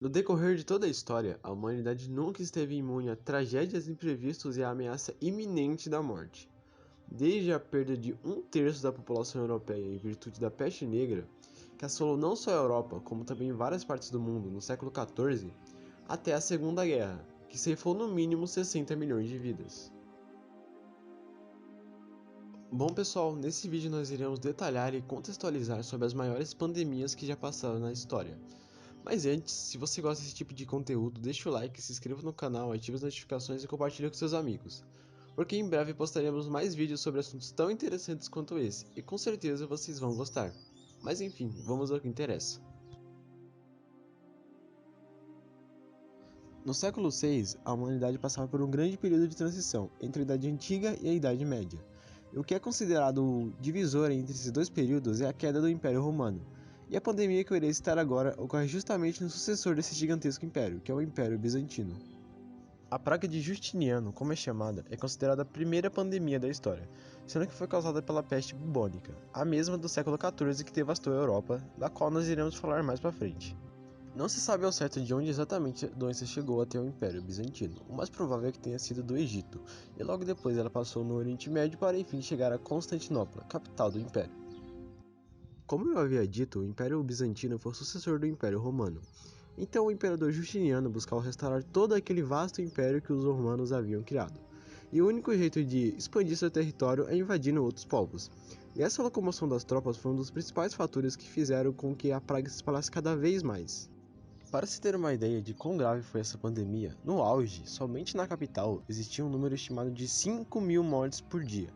No decorrer de toda a história, a humanidade nunca esteve imune a tragédias imprevistas e à ameaça iminente da morte. Desde a perda de um terço da população europeia em virtude da peste negra, que assolou não só a Europa, como também várias partes do mundo no século XIV, até a Segunda Guerra, que ceifou no mínimo 60 milhões de vidas. Bom pessoal, nesse vídeo nós iremos detalhar e contextualizar sobre as maiores pandemias que já passaram na história. Mas antes, se você gosta desse tipo de conteúdo, deixa o like, se inscreva no canal, ative as notificações e compartilhe com seus amigos. Porque em breve postaremos mais vídeos sobre assuntos tão interessantes quanto esse, e com certeza vocês vão gostar. Mas enfim, vamos ao que interessa. No século VI, a humanidade passava por um grande período de transição entre a Idade Antiga e a Idade Média. E o que é considerado o divisor entre esses dois períodos é a queda do Império Romano. E a pandemia que eu irei citar agora ocorre justamente no sucessor desse gigantesco império, que é o Império Bizantino. A praga de Justiniano, como é chamada, é considerada a primeira pandemia da história, sendo que foi causada pela peste bubônica, a mesma do século XIV que devastou a Europa, da qual nós iremos falar mais pra frente. Não se sabe ao certo de onde exatamente a doença chegou até o Império Bizantino, o mais provável é que tenha sido do Egito, e logo depois ela passou no Oriente Médio para enfim chegar a Constantinopla, capital do Império. Como eu havia dito, o Império Bizantino foi o sucessor do Império Romano. Então o imperador Justiniano buscava restaurar todo aquele vasto império que os romanos haviam criado. E o único jeito de expandir seu território é invadindo outros povos. E essa locomoção das tropas foi um dos principais fatores que fizeram com que a praga se espalhasse cada vez mais. Para se ter uma ideia de quão grave foi essa pandemia, no auge, somente na capital, existia um número estimado de 5.000 mortes por dia,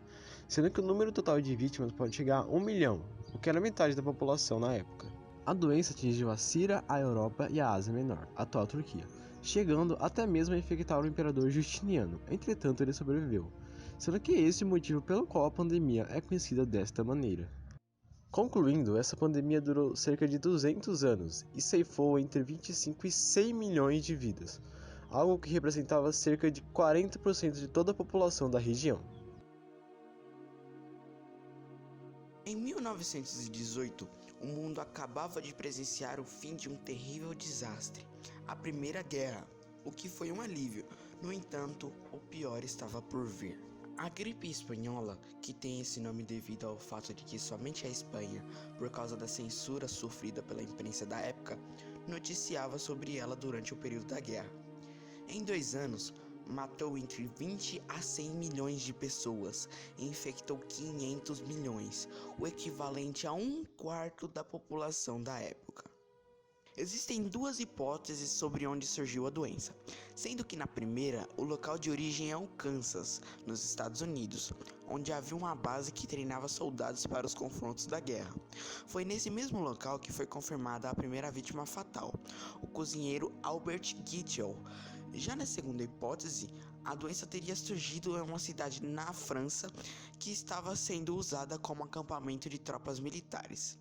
sendo que o número total de vítimas pode chegar a 1 milhão, o que era metade da população na época. A doença atingiu a Síria, a Europa e a Ásia Menor, a atual Turquia, chegando até mesmo a infectar o imperador Justiniano, entretanto ele sobreviveu, sendo que esse é o motivo pelo qual a pandemia é conhecida desta maneira. Concluindo, essa pandemia durou cerca de 200 anos e ceifou entre 25 e 100 milhões de vidas, algo que representava cerca de 40% de toda a população da região. Em 1918, o mundo acabava de presenciar o fim de um terrível desastre, a Primeira Guerra, o que foi um alívio. No entanto, o pior estava por vir. A gripe espanhola, que tem esse nome devido ao fato de que somente a Espanha, por causa da censura sofrida pela imprensa da época, noticiava sobre ela durante o período da guerra. Em 2 anos, matou entre 20 a 100 milhões de pessoas e infectou 500 milhões, o equivalente a 1/4 da população da época. Existem duas hipóteses sobre onde surgiu a doença, sendo que na primeira, o local de origem é o Kansas, nos Estados Unidos, onde havia uma base que treinava soldados para os confrontos da guerra. Foi nesse mesmo local que foi confirmada a primeira vítima fatal, o cozinheiro Albert Gittel. Já na segunda hipótese, a doença teria surgido em uma cidade na França que estava sendo usada como acampamento de tropas militares.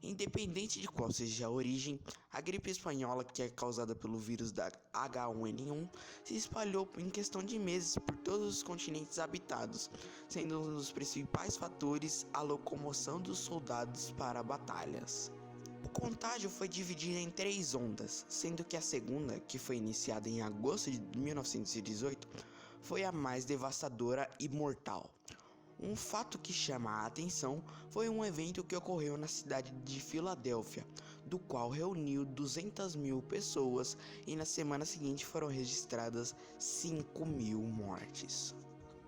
Independente de qual seja a origem, a gripe espanhola, que é causada pelo vírus da H1N1, se espalhou em questão de meses por todos os continentes habitados, sendo um dos principais fatores a locomoção dos soldados para batalhas. O contágio foi dividido em 3 ondas, sendo que a segunda, que foi iniciada em agosto de 1918, foi a mais devastadora e mortal. Um fato que chama a atenção foi um evento que ocorreu na cidade de Filadélfia, do qual reuniu 200.000 pessoas e na semana seguinte foram registradas 5.000 mortes.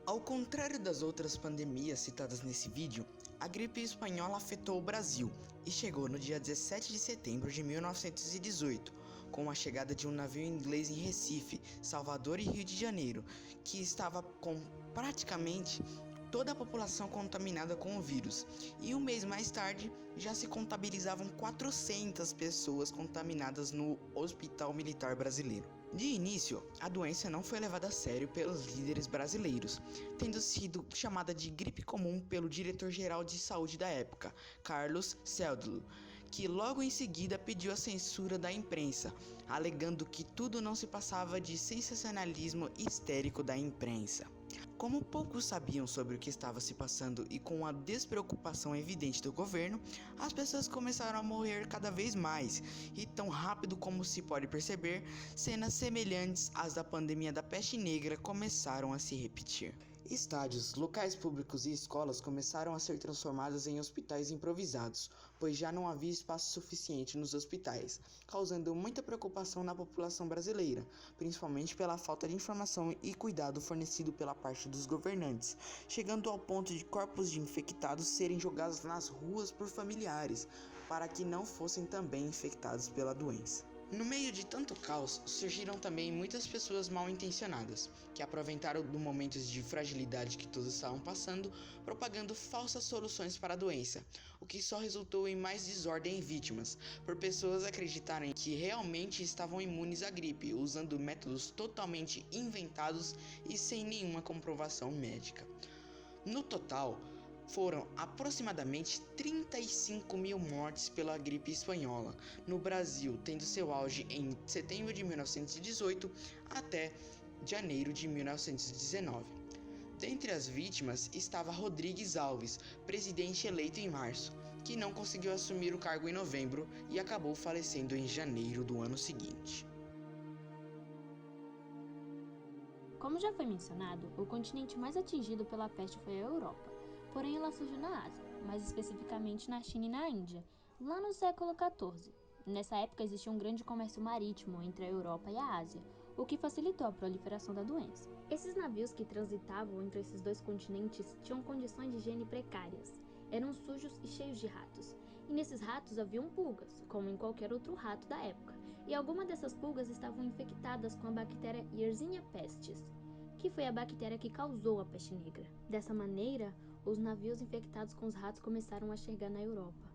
Ao contrário das outras pandemias citadas nesse vídeo, a gripe espanhola afetou o Brasil e chegou no dia 17 de setembro de 1918, com a chegada de um navio inglês em Recife, Salvador e Rio de Janeiro, que estava com praticamente toda a população contaminada com o vírus, e um mês mais tarde já se contabilizavam 400 pessoas contaminadas no Hospital Militar Brasileiro. De início, a doença não foi levada a sério pelos líderes brasileiros, tendo sido chamada de gripe comum pelo diretor-geral de saúde da época, Carlos Serdlu, que logo em seguida pediu a censura da imprensa, alegando que tudo não se passava de sensacionalismo histérico da imprensa. Como poucos sabiam sobre o que estava se passando e com a despreocupação evidente do governo, as pessoas começaram a morrer cada vez mais e tão rápido como se pode perceber, cenas semelhantes às da pandemia da peste negra começaram a se repetir. Estádios, locais públicos e escolas começaram a ser transformados em hospitais improvisados, pois já não havia espaço suficiente nos hospitais, causando muita preocupação na população brasileira, principalmente pela falta de informação e cuidado fornecido pela parte dos governantes, chegando ao ponto de corpos de infectados serem jogados nas ruas por familiares, para que não fossem também infectados pela doença. No meio de tanto caos, surgiram também muitas pessoas mal intencionadas, que aproveitaram do momento de fragilidade que todos estavam passando, propagando falsas soluções para a doença, o que só resultou em mais desordem e vítimas, por pessoas acreditarem que realmente estavam imunes à gripe, usando métodos totalmente inventados e sem nenhuma comprovação médica. No total, foram aproximadamente 35 mil mortes pela gripe espanhola, no Brasil tendo seu auge em setembro de 1918 até janeiro de 1919. Dentre as vítimas estava Rodrigues Alves, presidente eleito em março, que não conseguiu assumir o cargo em novembro e acabou falecendo em janeiro do ano seguinte. Como já foi mencionado, o continente mais atingido pela peste foi a Europa. Porém, ela surgiu na Ásia, mais especificamente na China e na Índia, lá no século XIV. Nessa época existia um grande comércio marítimo entre a Europa e a Ásia, o que facilitou a proliferação da doença. Esses navios que transitavam entre esses dois continentes tinham condições de higiene precárias, eram sujos e cheios de ratos, e nesses ratos haviam pulgas, como em qualquer outro rato da época, e algumas dessas pulgas estavam infectadas com a bactéria Yersinia pestis, que foi a bactéria que causou a peste negra. Dessa maneira, os navios infectados com os ratos começaram a chegar na Europa.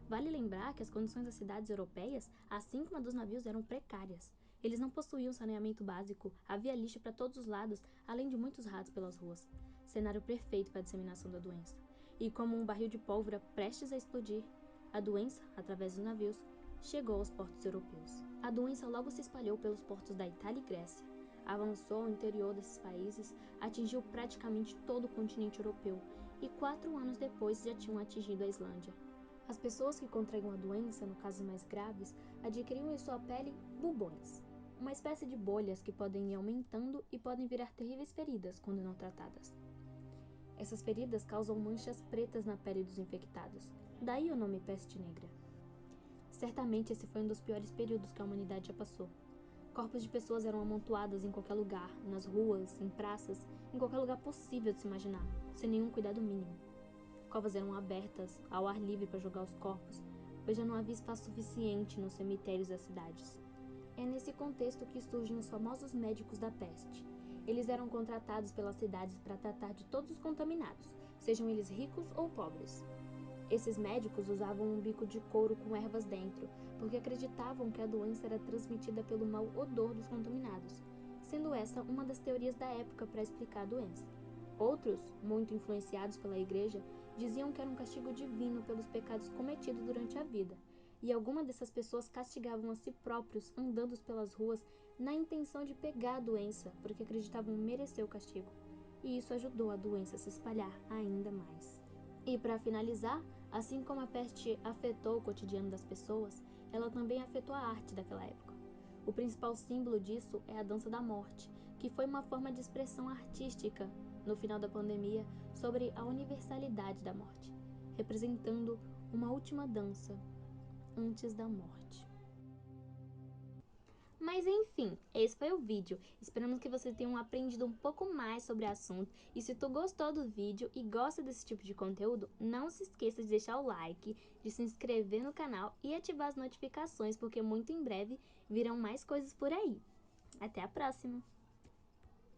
Vale lembrar que as condições das cidades europeias, assim como a dos navios, eram precárias. Eles não possuíam saneamento básico, havia lixo para todos os lados, além de muitos ratos pelas ruas. Cenário perfeito para a disseminação da doença. E como um barril de pólvora prestes a explodir, a doença, através dos navios, chegou aos portos europeus. A doença logo se espalhou pelos portos da Itália e Grécia. Avançou ao interior desses países, atingiu praticamente todo o continente europeu e 4 anos depois já tinham atingido a Islândia. As pessoas que contraíam a doença, no casos mais graves, adquiriam em sua pele bubões, uma espécie de bolhas que podem ir aumentando e podem virar terríveis feridas quando não tratadas. Essas feridas causam manchas pretas na pele dos infectados, daí o nome peste negra. Certamente esse foi um dos piores períodos que a humanidade já passou. Corpos de pessoas eram amontoados em qualquer lugar, nas ruas, em praças, em qualquer lugar possível de se imaginar, sem nenhum cuidado mínimo. Covas eram abertas, ao ar livre para jogar os corpos, pois já não havia espaço suficiente nos cemitérios das cidades. É nesse contexto que surgem os famosos médicos da peste. Eles eram contratados pelas cidades para tratar de todos os contaminados, sejam eles ricos ou pobres. Esses médicos usavam um bico de couro com ervas dentro, porque acreditavam que a doença era transmitida pelo mau odor dos contaminados, sendo essa uma das teorias da época para explicar a doença. Outros, muito influenciados pela igreja, diziam que era um castigo divino pelos pecados cometidos durante a vida, e algumas dessas pessoas castigavam a si próprios andando pelas ruas na intenção de pegar a doença, porque acreditavam merecer o castigo, e isso ajudou a doença a se espalhar ainda mais. E para finalizar, assim como a peste afetou o cotidiano das pessoas, ela também afetou a arte daquela época. O principal símbolo disso é a dança da morte, que foi uma forma de expressão artística, no final da pandemia, sobre a universalidade da morte, representando uma última dança antes da morte. Mas enfim, esse foi o vídeo. Esperamos que vocês tenham aprendido um pouco mais sobre o assunto. E se tu gostou do vídeo e gosta desse tipo de conteúdo, não se esqueça de deixar o like, de se inscrever no canal e ativar as notificações, porque muito em breve virão mais coisas por aí. Até a próxima!